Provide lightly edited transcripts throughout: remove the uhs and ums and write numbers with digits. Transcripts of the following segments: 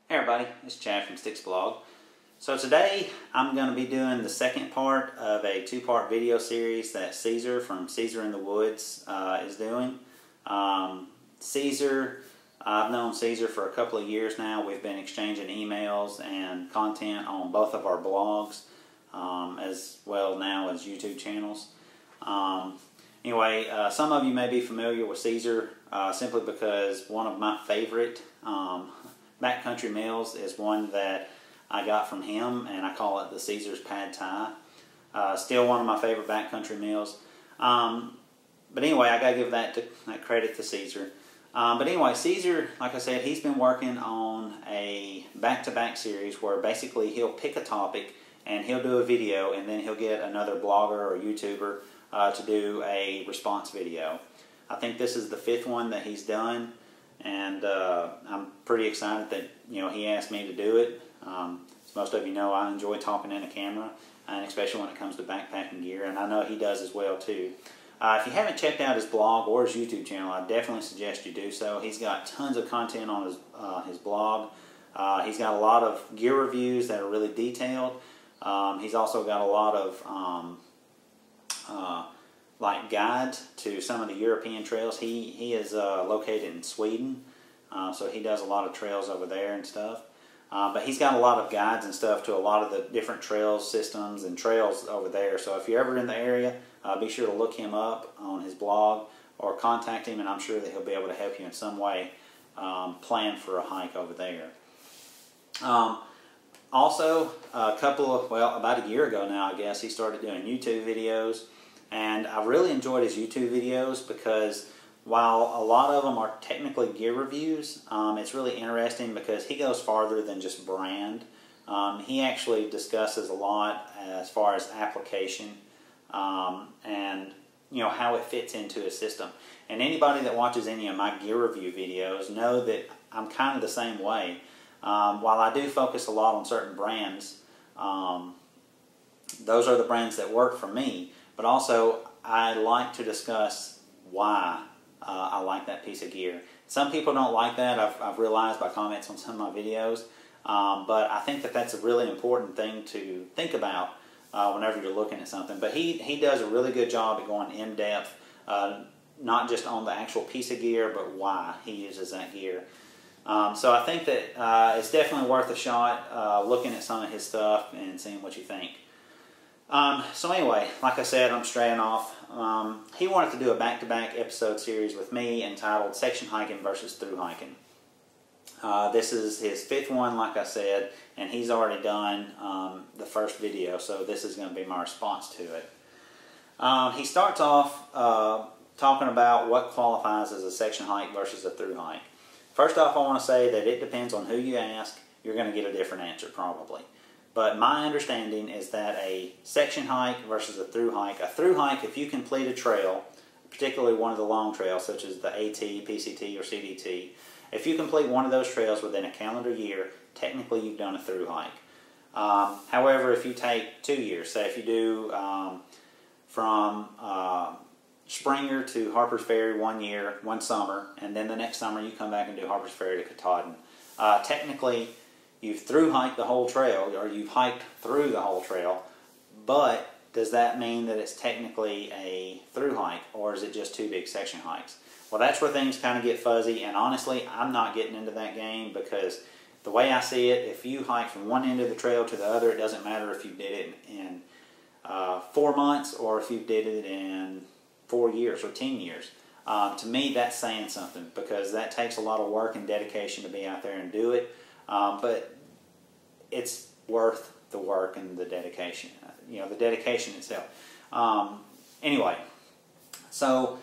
Hey everybody, it's Chad from Sticks Blog. So today I'm going to be doing the second part of a two-part video series that Cesar from Cesar in the Woods is doing. Cesar, I've known Cesar for a couple of years now. We've been exchanging emails and content on both of our blogs as well now as YouTube channels. Anyway, some of you may be familiar with Cesar simply because one of my favorite backcountry meals is one that I got from him, and I call it the Cesar's Pad Thai. Still one of my favorite backcountry meals. But anyway, I gotta give that credit to Cesar. But anyway, Cesar, like I said, he's been working on a back-to-back series where basically he'll pick a topic and he'll do a video, and then he'll get another blogger or YouTuber to do a response video. I think this is the 5th one that he's done. And I'm pretty excited that he asked me to do it. As most of you know, I enjoy talking in a camera, and especially when it comes to backpacking gear, and I know he does as well too. If you haven't checked out his blog or his YouTube channel, I definitely suggest you do so. He's got tons of content on his blog. He's got a lot of gear reviews that are really detailed. He's also got a lot of like guides to some of the European trails. He is located in Sweden, so he does a lot of trails over there and stuff. But he's got a lot of guides and stuff to a lot of the different trail systems and trails over there. So if you're ever in the area, be sure to look him up on his blog or contact him, and I'm sure that he'll be able to help you in some way plan for a hike over there. Also, about a year ago now, I guess, he started doing YouTube videos. And I really enjoyed his YouTube videos because while a lot of them are technically gear reviews, it's really interesting because he goes farther than just brand. He actually discusses a lot as far as application and how it fits into a system. And anybody that watches any of my gear review videos know that I'm kind of the same way. While I do focus a lot on certain brands, those are the brands that work for me. But also, I like to discuss why I like that piece of gear. Some people don't like that, I've realized by comments on some of my videos. But I think that that's a really important thing to think about whenever you're looking at something. But he does a really good job at going in depth, not just on the actual piece of gear, but why he uses that gear. So I think that it's definitely worth a shot looking at some of his stuff and seeing what you think. So anyway, like I said, I'm straying off. He wanted to do a back-to-back episode series with me entitled Section Hiking versus Thru Hiking. This is his 5th one, like I said, and he's already done the first video, so this is going to be my response to it. He starts off talking about what qualifies as a section hike versus a thru hike. First off, I want to say that it depends on who you ask. You're going to get a different answer, probably. But my understanding is that a section hike versus a thru hike, if you complete a trail, particularly one of the long trails such as the AT, PCT, or CDT, if you complete one of those trails within a calendar year, technically you've done a thru hike. However, if you take 2 years, say if you do from Springer to Harper's Ferry 1 year, 1 summer, and then the next summer you come back and do Harper's Ferry to Katahdin, technically you've thru hiked the whole trail, or you've hiked through the whole trail, but does that mean that it's technically a thru hike, or is it just 2 big section hikes? Well, that's where things kind of get fuzzy, and honestly, I'm not getting into that game because the way I see it, if you hike from one end of the trail to the other, it doesn't matter if you did it in 4 months or if you did it in 4 years or 10 years. To me, that's saying something because that takes a lot of work and dedication to be out there and do it. But it's worth the work and the dedication, the dedication itself. Anyway, so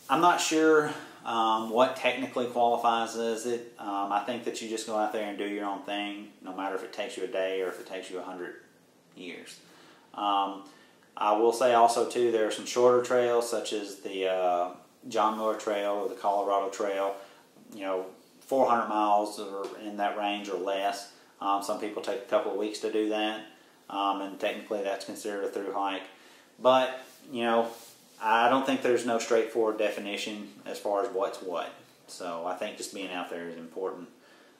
I'm not sure what technically qualifies as it. I think that you just go out there and do your own thing, no matter if it takes you a day or if it takes you 100 years. I will say also too, there are some shorter trails such as the John Muir Trail or the Colorado Trail, 400 miles or in that range or less. Some people take a couple of weeks to do that, and technically that's considered a thru hike. But, I don't think there's no straightforward definition as far as what's what. So I think just being out there is important.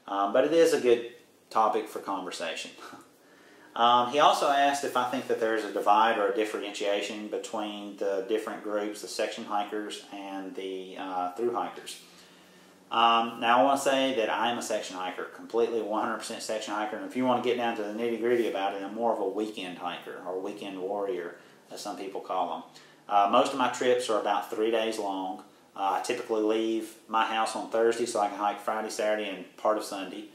But it is a good topic for conversation. He also asked if I think that there's a divide or a differentiation between the different groups, the section hikers and the thru hikers. Now I want to say that I am a section hiker, completely 100% section hiker, and if you want to get down to the nitty-gritty about it, I'm more of a weekend hiker, or weekend warrior, as some people call them. Most of my trips are about 3 days long. I typically leave my house on Thursday so I can hike Friday, Saturday, and part of Sunday.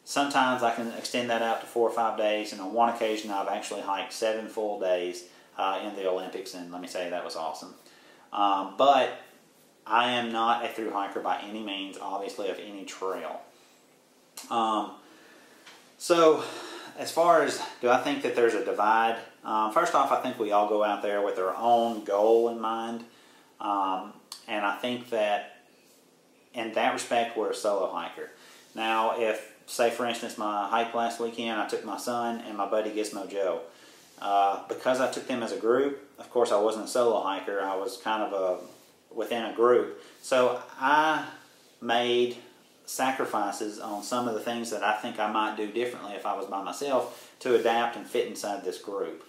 Sometimes I can extend that out to 4 or 5 days, and on one occasion I've actually hiked 7 full days in the Olympics, and let me say that was awesome. But I am not a thru hiker by any means, obviously, of any trail. So as far as, do I think that there's a divide? First off, I think we all go out there with our own goal in mind. And I think that in that respect, we're a solo hiker. Now, if, say for instance, my hike last weekend, I took my son and my buddy Gizmo Joe. Because I took them as a group, of course I wasn't a solo hiker, I was kind of within a group. So I made sacrifices on some of the things that I think I might do differently if I was by myself to adapt and fit inside this group.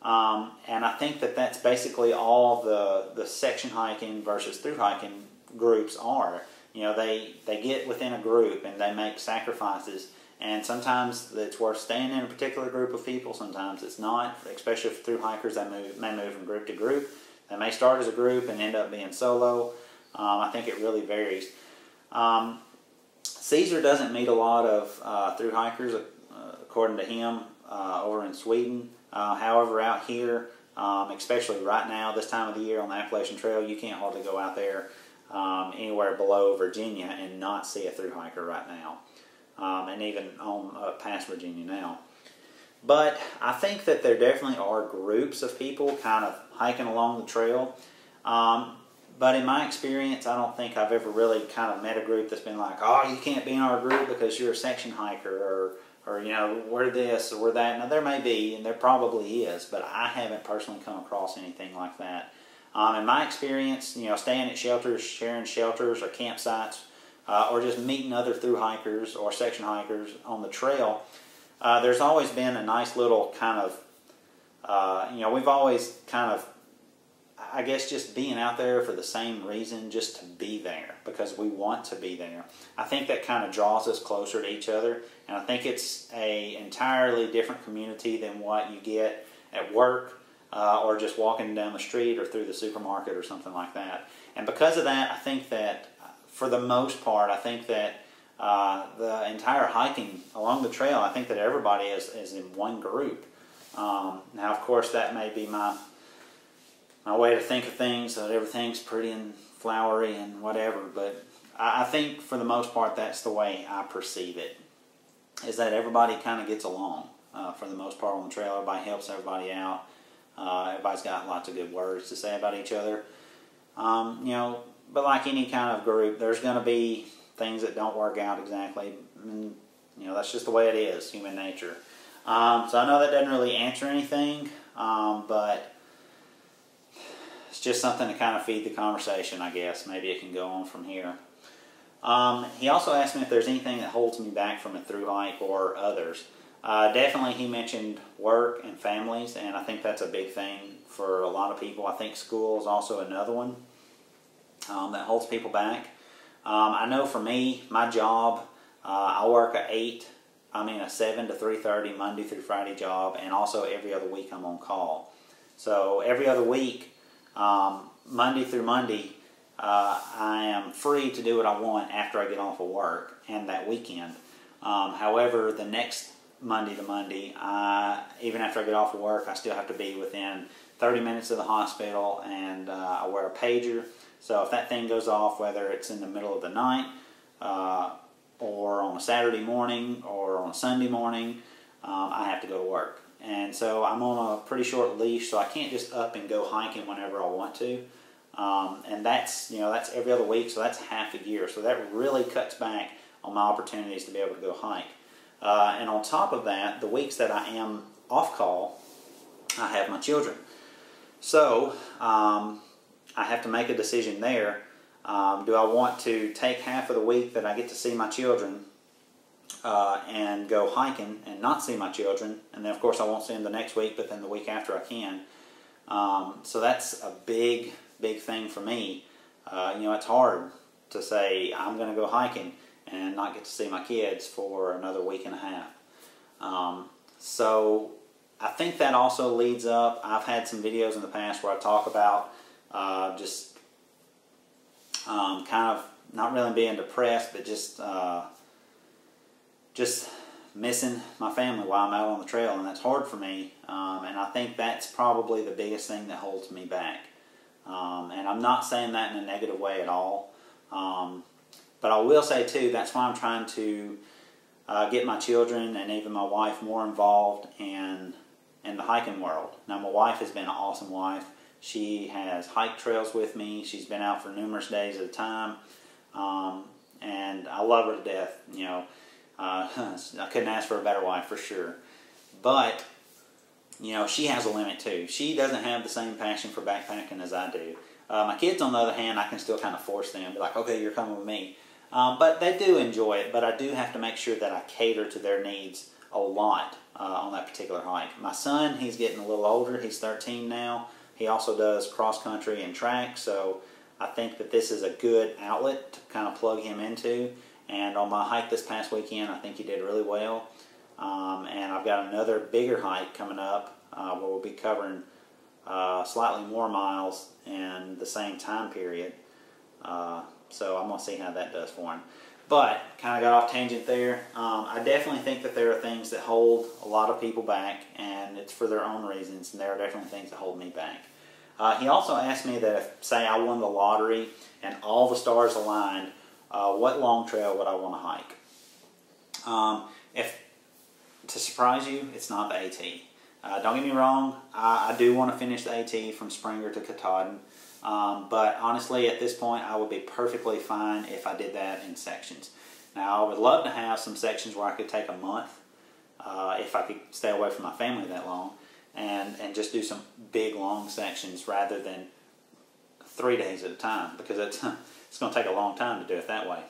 And I think that that's basically all the section hiking versus thru hiking groups are. You know, they get within a group and they make sacrifices, and sometimes it's worth staying in a particular group of people, sometimes it's not, especially for thru hikers. They may move from group to group. They may start as a group and end up being solo. I think it really varies. Cesar doesn't meet a lot of thru hikers, according to him, over in Sweden. However, out here, especially right now, this time of the year on the Appalachian Trail, you can't hardly go out there anywhere below Virginia and not see a thru hiker right now, and even on past Virginia now. But I think that there definitely are groups of people kind of hiking along the trail. But in my experience, I don't think I've ever really kind of met a group that's been like, oh, you can't be in our group because you're a section hiker, or you know, we're this or we're that. Now, there may be, and there probably is, but I haven't personally come across anything like that. In my experience, you know, staying at shelters, sharing shelters or campsites, or just meeting other thru hikers or section hikers on the trail, there's always been a nice little kind of, you know, we've always kind of, I guess, just being out there for the same reason, just to be there, because we want to be there. I think that kind of draws us closer to each other, and I think it's an entirely different community than what you get at work, or just walking down the street or through the supermarket or something like that. And because of that, I think that for the most part, I think that the entire hiking along the trail, I think that everybody is in one group. Now, of course, that may be my way to think of things, that everything's pretty and flowery and whatever, but I think for the most part that's the way I perceive it, is that everybody kind of gets along for the most part on the trail. Everybody helps everybody out. Everybody's got lots of good words to say about each other. You know, but like any kind of group, there's going to be things that don't work out exactly. And, you know, that's just the way it is, human nature. So I know that doesn't really answer anything, but it's just something to kind of feed the conversation, I guess. Maybe it can go on from here. He also asked me if there's anything that holds me back from a thru hike or others. Definitely he mentioned work and families, and I think that's a big thing for a lot of people. I think school is also another one that holds people back. I know for me, my job, I work a 7 to 3:30 Monday through Friday job, and also every other week I'm on call. So every other week, Monday through Monday, I am free to do what I want after I get off of work and that weekend. However, the next Monday to Monday, even after I get off of work, I still have to be within 30 minutes of the hospital, and I wear a pager. So if that thing goes off, whether it's in the middle of the night, or on a Saturday morning, or on a Sunday morning, I have to go to work. And so I'm on a pretty short leash, so I can't just up and go hiking whenever I want to. And that's every other week, so that's half a year. So that really cuts back on my opportunities to be able to go hike. And on top of that, the weeks that I am off call, I have my children. So I have to make a decision there. Do I want to take half of the week that I get to see my children and go hiking and not see my children, and then of course I won't see them the next week, but then the week after I can. So that's a big thing for me. It's hard to say I'm going to go hiking and not get to see my kids for another week and a half. So I think that also leads up. I've had some videos in the past where I talk about just kind of not really being depressed, but just missing my family while I'm out on the trail, and that's hard for me. And I think that's probably the biggest thing that holds me back. And I'm not saying that in a negative way at all. But I will say too, that's why I'm trying to get my children and even my wife more involved in the hiking world. Now, my wife has been an awesome wife. She has hiked trails with me. She's been out for numerous days at a time. And I love her to death. I couldn't ask for a better wife for sure. But, she has a limit too. She doesn't have the same passion for backpacking as I do. My kids, on the other hand, I can still kind of force them. Be like, okay, you're coming with me. But they do enjoy it, but I do have to make sure that I cater to their needs a lot on that particular hike. My son, he's getting a little older. He's 13 now. He also does cross-country and track, so I think that this is a good outlet to kind of plug him into. And on my hike this past weekend, I think he did really well. And I've got another bigger hike coming up where we'll be covering slightly more miles in the same time period. So I'm going to see how that does for him. But, kind of got off tangent there. I definitely think that there are things that hold a lot of people back, and it's for their own reasons, and there are definitely things that hold me back. He also asked me that if, say, I won the lottery and all the stars aligned, what long trail would I want to hike? To surprise you, it's not the AT. Don't get me wrong, I do want to finish the AT from Springer to Katahdin. But honestly, at this point, I would be perfectly fine if I did that in sections. Now, I would love to have some sections where I could take a month, if I could stay away from my family that long, and just do some big, long sections rather than 3 days at a time, because it's going to take a long time to do it that way.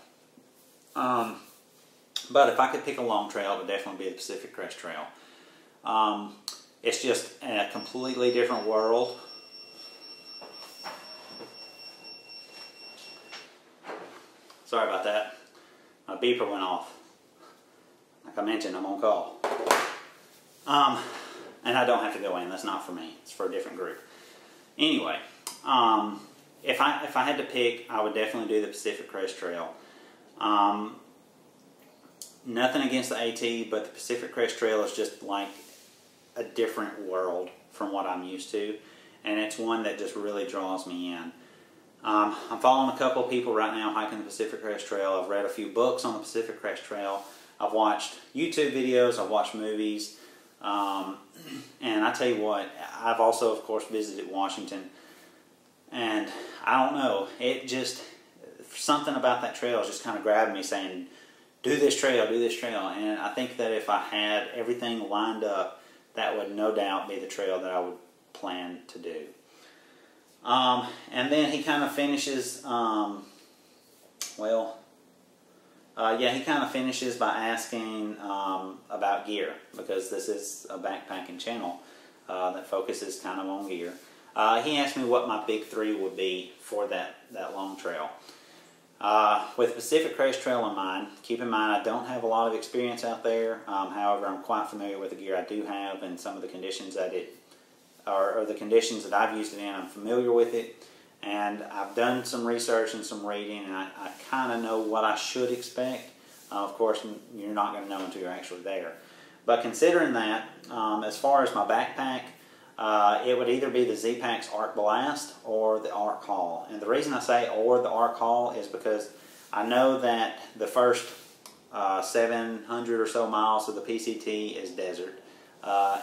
But if I could pick a long trail, it would definitely be the Pacific Crest Trail. It's just a completely different world. Sorry about that. My beeper went off. Like I mentioned, I'm on call. And I don't have to go in. That's not for me. It's for a different group. Anyway, if I had to pick, I would definitely do the Pacific Crest Trail. Nothing against the AT, but the Pacific Crest Trail is just like a different world from what I'm used to. And it's one that just really draws me in. I'm following a couple of people right now hiking the Pacific Crest Trail. I've read a few books on the Pacific Crest Trail. I've watched YouTube videos. I've watched movies. And I tell you what, I've also, of course, visited Washington. And I don't know, it just, something about that trail just kind of grabbed me saying, do this trail, do this trail. And I think that if I had everything lined up, that would no doubt be the trail that I would plan to do. And then he kind of finishes, he kind of finishes by asking about gear, because this is a backpacking channel that focuses kind of on gear. He asked me what my big three would be for that long trail. With Pacific Crest Trail in mind, keep in mind I don't have a lot of experience out there. However, I'm quite familiar with the gear I do have and some of the conditions that or the conditions that I've used it in. I'm familiar with it, and I've done some research and some reading, and I kind of know what I should expect. Of course, you're not going to know until you're actually there. But considering that, as far as my backpack, it would either be the Z-Packs Arc Blast or the Arc Haul. And the reason I say or the Arc Haul is because I know that the first 700 or so miles of the PCT is desert.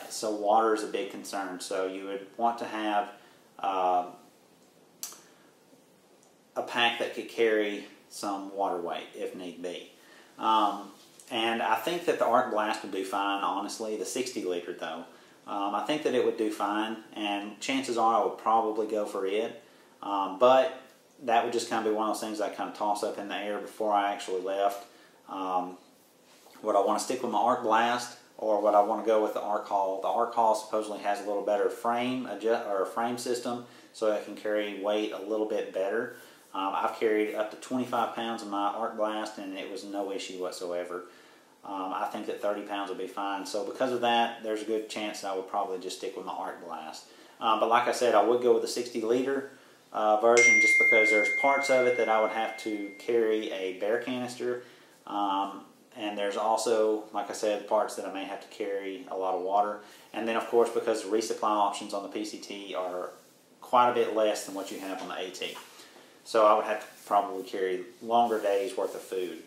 So water is a big concern. So you would want to have a pack that could carry some water weight if need be. And I think that the Arc Blast would do fine, honestly. The 60 liter though. I think that it would do fine, and chances are I would probably go for it. But that would just kind of be one of those things I kind of toss up in the air before I actually left. Would I want to stick with my Arc Blast, or would I want to go with the Arc Haul? The Arc Haul supposedly has a little better frame system, so it can carry weight a little bit better. I've carried up to 25 pounds in my Arc Blast, and it was no issue whatsoever. I think that 30 pounds would be fine. So because of that, there's a good chance that I would probably just stick with my Arc Blast. But like I said, I would go with the 60-liter version, just because there's parts of it that I would have to carry a bare canister. And there's also, like I said, parts that I may have to carry a lot of water. And then, of course, because the resupply options on the PCT are quite a bit less than what you have on the AT. So I would have to probably carry longer days worth of food.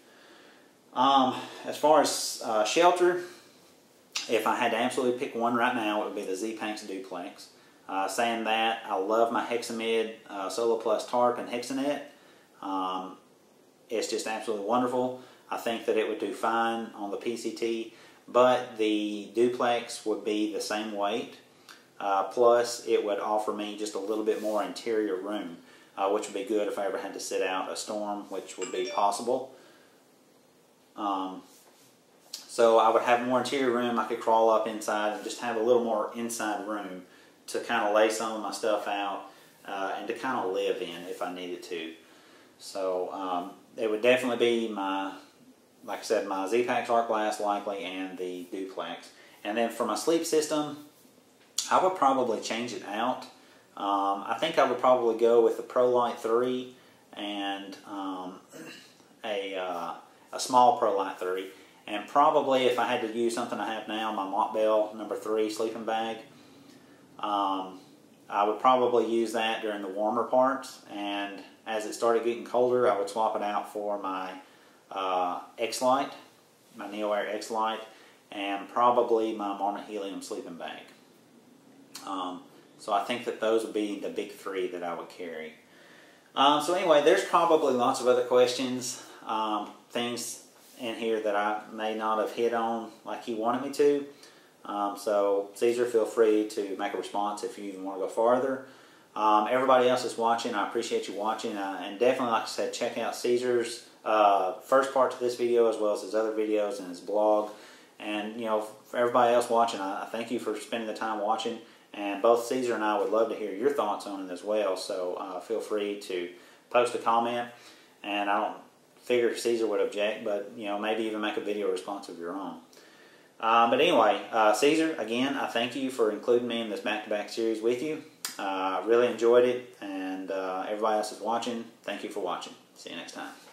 As far as shelter, if I had to absolutely pick one right now, it would be the Z-Panks Duplex. Saying that, I love my Hexamid Solo Plus Tarp and Hexanet. It's just absolutely wonderful. I think that it would do fine on the PCT, but the Duplex would be the same weight. Plus, it would offer me just a little bit more interior room, which would be good if I ever had to sit out a storm, which would be possible. So I would have more interior room. I could crawl up inside and just have a little more inside room to kind of lay some of my stuff out and to kind of live in if I needed to. So it would definitely be my, like I said, my Z-Panks Arc Blast likely, and the Duplex. And then for my sleep system, I would probably change it out. I think I would probably go with the ProLite 3 and a small ProLite 3. And probably if I had to use something I have now, my Montbell number 3 sleeping bag, I would probably use that during the warmer parts, and as it started getting colder, I would swap it out for my X-Lite, my NeoAir X-Lite, and probably my Marmot Helium sleeping bag. So I think that those would be the big three that I would carry. So anyway, there's probably lots of other questions, things in here that I may not have hit on like you wanted me to. So Cesar, feel free to make a response if you even want to go farther. Everybody else that's watching, I appreciate you watching, and definitely, like I said, check out Cesar's first part to this video as well as his other videos and his blog. And you know, for everybody else watching, I thank you for spending the time watching. And both Cesar and I would love to hear your thoughts on it as well. So feel free to post a comment. And I don't figure Cesar would object, but you know, maybe even make a video response of your own. But anyway, Cesar, again, I thank you for including me in this back-to-back series with you. Really enjoyed it, and everybody else is watching, thank you for watching. See you next time.